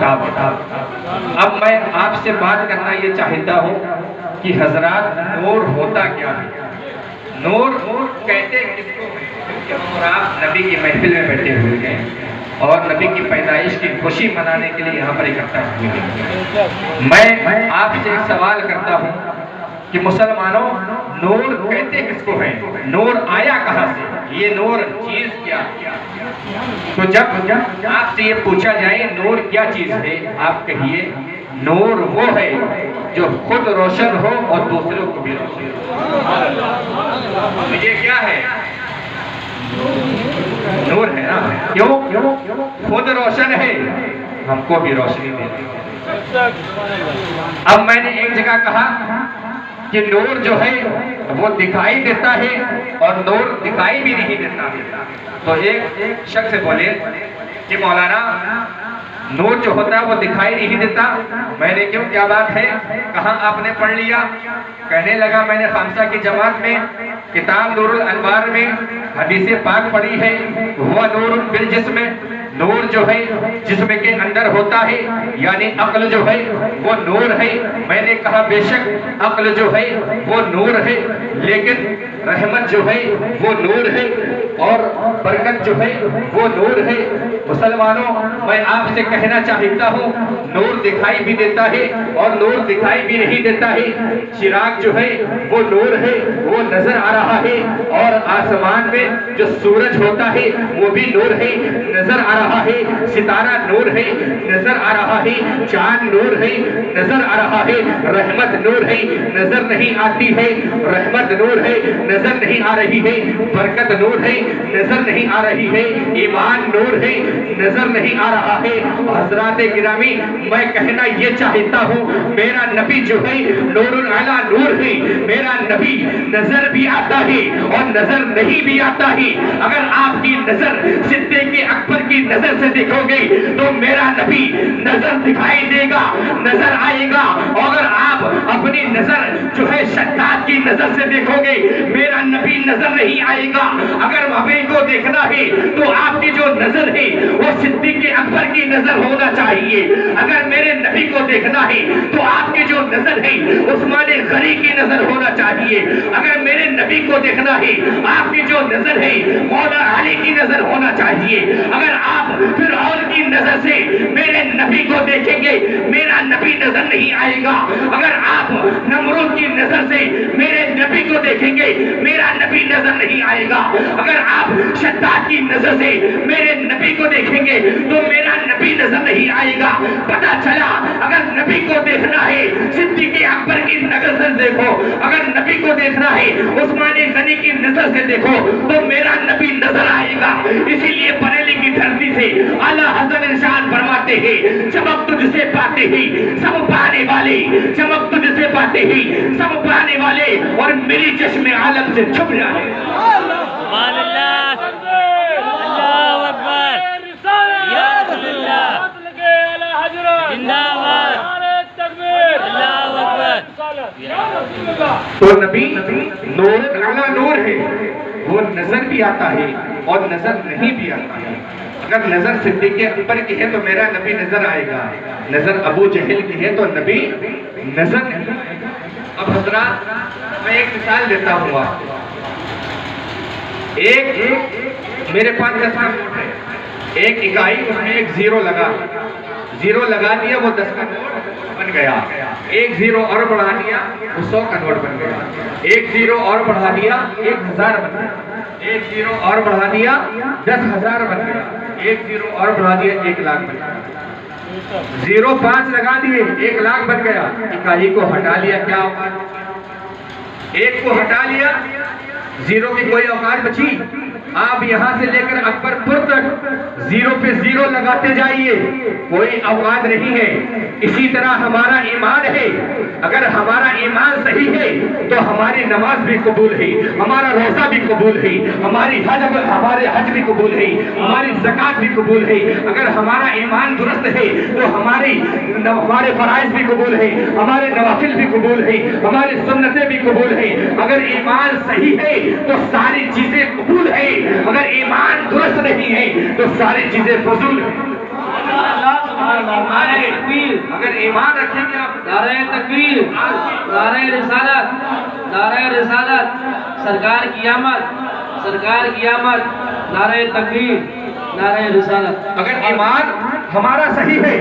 محتاب تھا۔ اب میں آپ سے بات کرنا یہ چاہتا ہوں کہ حضرات نور ہوتا کیا ہے؟ نور کہتے کس کو ہیں؟ اور آپ نبی کی محفل میں بیٹھے ہوئے ہیں اور نبی کی پیدائش کی خوشی منانے کے لیے یہاں پر اکٹھا ہوئے ہیں۔ میں آپ سے ایک سوال کرتا ہوں کہ مسلمانوں نور کہتے کس کو ہیں؟ نور آیا کہاں سے؟ یہ نور چیز کیا؟ تو جب آپ سے یہ پوچھا جائے نور کیا چیز ہے، آپ کہیے نور وہ ہے جو خود روشن ہو اور دوسروں کو بھی روشن ہو۔ یہ کیا ہے؟ نور ہے نا؟ کیوں؟ خود روشن ہے، ہم کو بھی روشنی دے۔ اب میں نے ایک جگہ کہا کہ نور جو ہے وہ دکھائی دیتا ہے اور نور دکھائی بھی نہیں دیتا۔ تو ایک شخص بولے کہ مولانا نور جو ہوتا ہے وہ دکھائی نہیں دیتا۔ میں نے کیوں، کیا بات ہے؟ کہاں آپ نے پڑھ لیا؟ کہنے لگا میں نے خامسہ کی جماعت میں کتاب نور الانوار میں حدیث پاک پڑھی ہے، وہ نور بالجسم، نور جو ہے جسم کے اندر ہوتا ہے، یعنی عقل جو ہے وہ نور ہے۔ میں نے کہا بے شک عقل جو ہے وہ نور ہے، لیکن رحمت جو ہے وہ نور ہے اور برکت جو ہے وہ نور ہے۔ مسلمانوں میں آپ سے کہنا چاہتا ہوں نور دکھائی بھی دیتا ہے اور نور دکھائی بھی نہیں دیتا ہے۔ چراغ جو ہے وہ نور ہے، وہ نظر آ رہا ہے، اور آسمان میں جو سورج ہوتا ہے وہ بھی نور ہے، نظر آ رہا ہے۔ ستارہ نور ہے، نظر آ رہا ہے۔ چاند نور ہے، نظر آ رہا ہے۔ رحمت نور ہے، نظر نہیں آتی ہے۔ رحمت نور ہے، نظر نہیں آ رہی ہے۔ برکت نور ہے، نظر نہیں آ رہی ہے۔ ایمان نور ہے، نظر نہیں آ رہا ہے۔ حضرات گرامی میں کہنا یہ چاہتا ہوں میرا نبی جو ہے نور العلا نور ہے۔ میرا نبی نظر بھی آتا ہے اور نظر نہیں بھی آتا ہے۔ اگر آپ کی نظر صدیق اکبر کی نظر سے دیکھو گے تو میرا نبی نظر دکھائی دے گا، نظر آئے گا۔ اگر آپ اپنی نظر جو ہے شداد کی نظر سے دیکھو گے میرا نبی نظر نہیں آئے گا۔ اگر ہمیں کو دیکھنا ہے تو آپ کی جو نظر ہے وہ صدیق اکبر کی نظر ہونا چاہیے۔ اگر میرے نبی کو دیکھنا ہے تو آپ کی جو نظر ہے عثمان غنی کی نظر ہونا چاہیے۔ اگر میرے نبی کو دیکھنا ہے آپ کی جو نظر ہے مولا علی کی نظر ہونا چاہیے۔ اگر آپ فرعون کی نظر سے میرے نبی کو دیکھیں گے میرا نبی نظر نہیں آئے گا۔ اگر آپ نمرود کی نظر سے میرے نبی کو دیکھیں گے میرا نبی نظر نہیں آئے گا۔ اگر آپ شداد کی نظر سے میرے نبی کو دیکھیں گے تو میرا نبی نظر نہیں آئے گا۔ پتہ چلا اگر نبی کو دیکھنا ہے صدیق اکبر کی نظر سے دیکھو، اگر نبی کو دیکھنا ہے عثمان غنی کی نظر سے دیکھو تو میرا نبی نظر آئے گا۔ اسی لیے بریلی کی دھرتی سے اعلیٰ حضرت ارشاد فرماتے ہیں چمک تجھ سے پاتے ہی سب پانے والے، چمک تجھ سے پاتے ہی سب پانے والے، اور میری چشم عالم سے چھپ جانے۔ سبحان اللہ، اللہ اکبر، یا رسول اللہ، زندہ باد، اللہ اکبر۔ تو نبی نور اعلیٰ نور ہے، وہ نظر بھی آتا ہے اور نظر نہیں بھی آتا ہے۔ اگر نظر صدیق اکبر کی ہے تو میرا نبی نظر آئے گا، نظر ابو جہل کی ہے تو نبی نظر نہیں آئے گا۔ اب حضرات میں ایک مثال دیتا ہوں آپ کو۔ ایک میرے پاس 10 کا نوٹ ہے، ایک اکائی اس میں ایک زیرو لگا دیا، وہ 10 کا نوٹ بن گیا۔ ایک زیرو اور بڑھا دیا وہ 100 کا نوٹ بن گیا۔ ایک زیرو اور بڑھا دیا 1000 بن گیا۔ ایک زیرو اور بڑھا دیا 10,000 بن گیا۔ ایک زیرو اور بڑھا دیا 1 لاکھ بن گیا۔ 0.5 لگا دیے 1 لاکھ بن گیا۔ اکائی کو ہٹا لیا، کیا اوقات؟ ایک کو ہٹا لیا، زیرو کی کوئی اوقات بچی؟ آپ یہاں سے لے کر اکبر پور تک 0 پہ 0 لگاتے جائیے، کوئی اوقات نہیں ہے۔ اسی طرح ہمارا ایمان ہے، اگر ہمارا ایمان صحیح ہے تو ہماری نماز بھی قبول ہے، ہمارا روزہ بھی قبول ہے، ہمارے حج بھی قبول ہے، ہماری زکوٰۃ بھی قبول ہے۔ اگر ہمارا ایمان درست ہے تو ہمارے فرائض بھی قبول ہے، ہمارے نوافل بھی قبول ہے، ہماری سنتیں بھی قبول ہے۔ اگر ایمان صحیح ہے تو ساری چیزیں قبول ہے، اگر ایمان درست نہیں ہے تو ساری چیزیں فضول ہیں۔ अगर ईमान रखेंगे आप नारे तकबीर, नारे रिसालत, नारे रिसालत, सरकार की आमद, सरकार की आमद, नारे तकबीर, नारे रिसालत। अगर ईमान हमारा सही है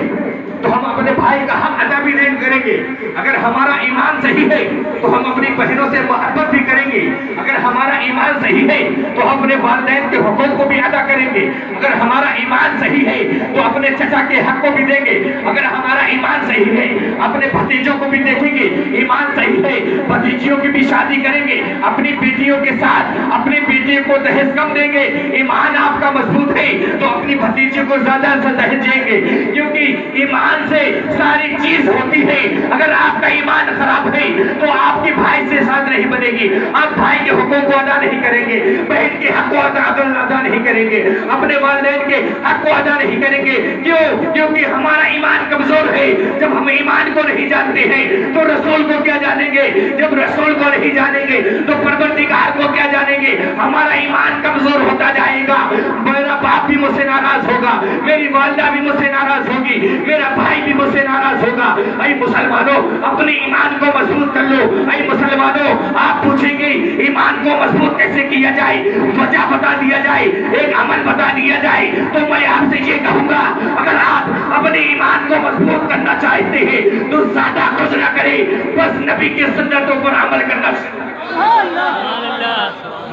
तो हम अपने भाई का हक अदा भी नहीं करेंगे। अगर हमारा ईमान सही है तो हम अपनी बहनों से मोहब्बत भी करेंगे। अगर हमारा ईमान सही है तो हम अपने वालिदैन के हुकूक को भी अदा करेंगे। अगर हमारा ईमान सही है तो अपने चचा के हक को भी देंगे। अगर हमारा ईमान सही है अपने भतीजों को भी देखेंगे। ईमान सही है भतीजियों की भी शादी करेंगे अपनी बेटियों के साथ, अपनी बेटियों को दहेज कम देंगे। ईमान आपका मजबूत है तो अपनी भतीजियों को ज्यादा से दहेज देंगे, क्योंकि ईमान से सारी चीज होती है। अगर आपका ईमान खराब है तो आपकी भाई से साथ नहीं बनेगी, आप भाई के हुकूक को अदा नहीं करेंगे, बहन के हक को अदा नहीं करेंगे, अपने वालिदैन के हक को अदा नहीं करेंगे। क्यों? क्योंकि हमारा ईमान कमजोर है। जब हम ईमान को नहीं जानते हैं तो रसूल को क्या जानेंगे? जब रसूल को नहीं जानेंगे तो परवरदिगार को क्या जानेंगे? हमारा ईमान कमजोर होता जाएगा। मेरा बाप भी मुझसे नाराज होगा, मेरी वालिदा भी मुझसे नाराज होगी, मेरा भाई भी मुझसे नाराज होगा। ऐ मुसलमानों, अपने ईमान को मजबूत कर लो। ऐ मुसलमानों, आप पूछेंगे ईमान को मजबूत कैसे किया जाए, वजह बता दिया जाए, एक अमल बता दिया जाए, तो मैं आपसे ये कहूंगा, अगर आप अपने ईमान को मजबूत करना चाहते हैं तो ज्यादा कुछ ना करें, बस नबी की सुन्नतों पर अमल करना,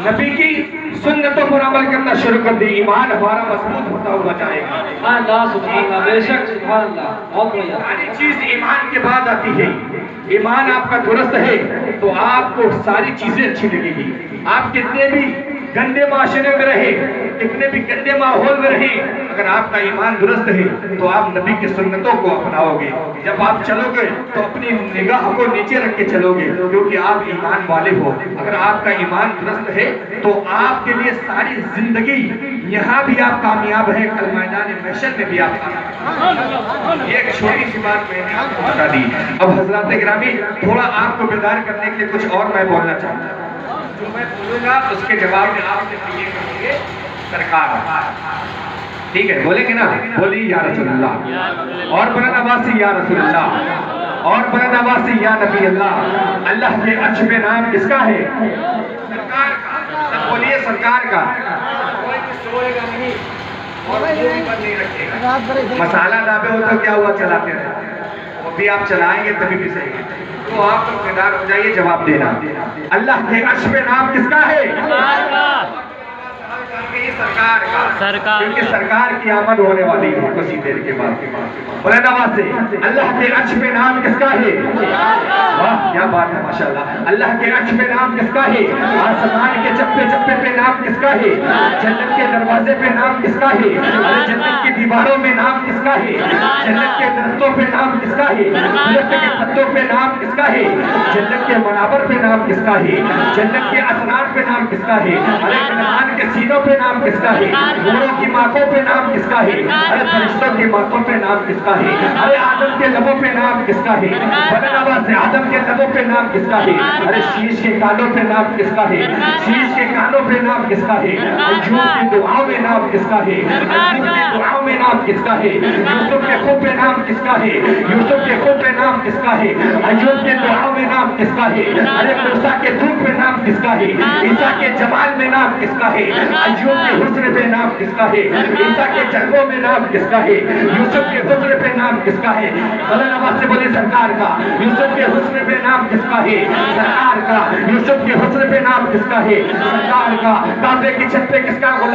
नबी की सुन्नतों पर अमल करना शुरू कर दी। ईमान हमारा मजबूत होता हुआ जाएगा। अल्लाह सुभान अल्लाह, बेशक सुभान अल्लाह, बहुत बढ़िया। सारी चीज ईमान के बाद आती है। ईमान आपका दुरुस्त है तो आपको सारी चीजें अच्छी लगेगी। आप कितने भी गंदे माशरे में रहे, कितने भी गंदे माहौल में रहे, अगर आपका ईमान दुरुस्त है तो आप नबी की सुन्नतों को अपनाओगे। जब आप चलोगे तो अपनी निगाह को नीचे रख के चलोगे, क्योंकि आप ईमान वाले हो। अगर आपका ईमान दुरुस्त है तो आपके लिए सारी जिंदगी, यहाँ भी आप कामयाब है, कल मैदान महशर में भी आप कामयाब। ये एक छोटी सी बात मैंने आपको बता दी। अब हजरात गिरामी, थोड़ा आपको बेदार करने के लिए कुछ और मैं बोलना चाहता हूँ। जो मैं बोलूंगा उसके जवाब में आप ये कहेंगे सरकार। ठीक है, बोलेंगे ना? बोलिए या रसूलुल्लाह, और बुलंद आवाज से या रसूलुल्लाह, और बुलंद आवाज से या नबी अल्लाह। अल्लाह के अर्श पे नाम किसका है? सरकार का। सब बोलिए सरकार का। कोई भी सोएगा नहीं और मुंह भी बंद नहीं रखेगा। मसाला दाबे हो तो क्या हुआ, चलाते रहे, वो भी आप चलाएंगे तभी भी सही है। तो आप लोग बेदार हो जाइए, जवाब देना। अल्लाह के अर्श पे नाम किसका है? सरकार का। सरकार, क्योंकि सरकार की आमद होने वाली है कुछ ही देर के बाद। बुलंद आवाज से, अल्लाह के अर्श पे नाम किसका है? वाह क्या बात है, माशाल्लाह। अल्लाह के अर्श पे नाम किसका है? आसमान के चप्पे चप्पे पे नाम किसका है? जन्नत के दरवाजे पे नाम किसका है? अरे जन्नत की दीवारों में नाम किसका है? जन्नत के दरख्तों पे नाम किसका है? दरख्त के पत्तों पे नाम किसका है? जन्नत के मनाबर पे नाम किसका है? जन्नत के असनार पे नाम किसका है? अरे मेहमान के सीनों पे नाम किसका है? घोड़ों की माथों पे नाम किसका है? अरे फरिश्तों की माथों पे नाम किसका है? अरे आदम के लबों पे नाम किसका है? बुलंद आवाज से, आदम के लबों पे नाम किसका है? अरे शीश के कानों पे नाम किसका है? शीश के कानों पे नाम किसका है? अय्यूब की दुआओं में नाम किसका है? अय्यूब की दुआओं में नाम किसका है? यूसुफ के खूब पे नाम किसका है? यूसुफ के खूब पे नाम किसका है? अय्यूब के दुआओं में नाम किसका है? अरे मूसा के धूप पे नाम किसका है? ईसा के जमाल में नाम किसका है? अय्यूब के हुस्न पे नाम किसका है? ईसा के जलवों में नाम किसका है? यूसुफ के हुस्न पे नाम किसका है? बुलंद आवाज से बोले सरकार का। यूसुफ के हुस्न पे नाम किसका है? सरकार का। यूसुफ के हुस्न पे नाम किसका है? सरकार का। काबे की छत पे किसका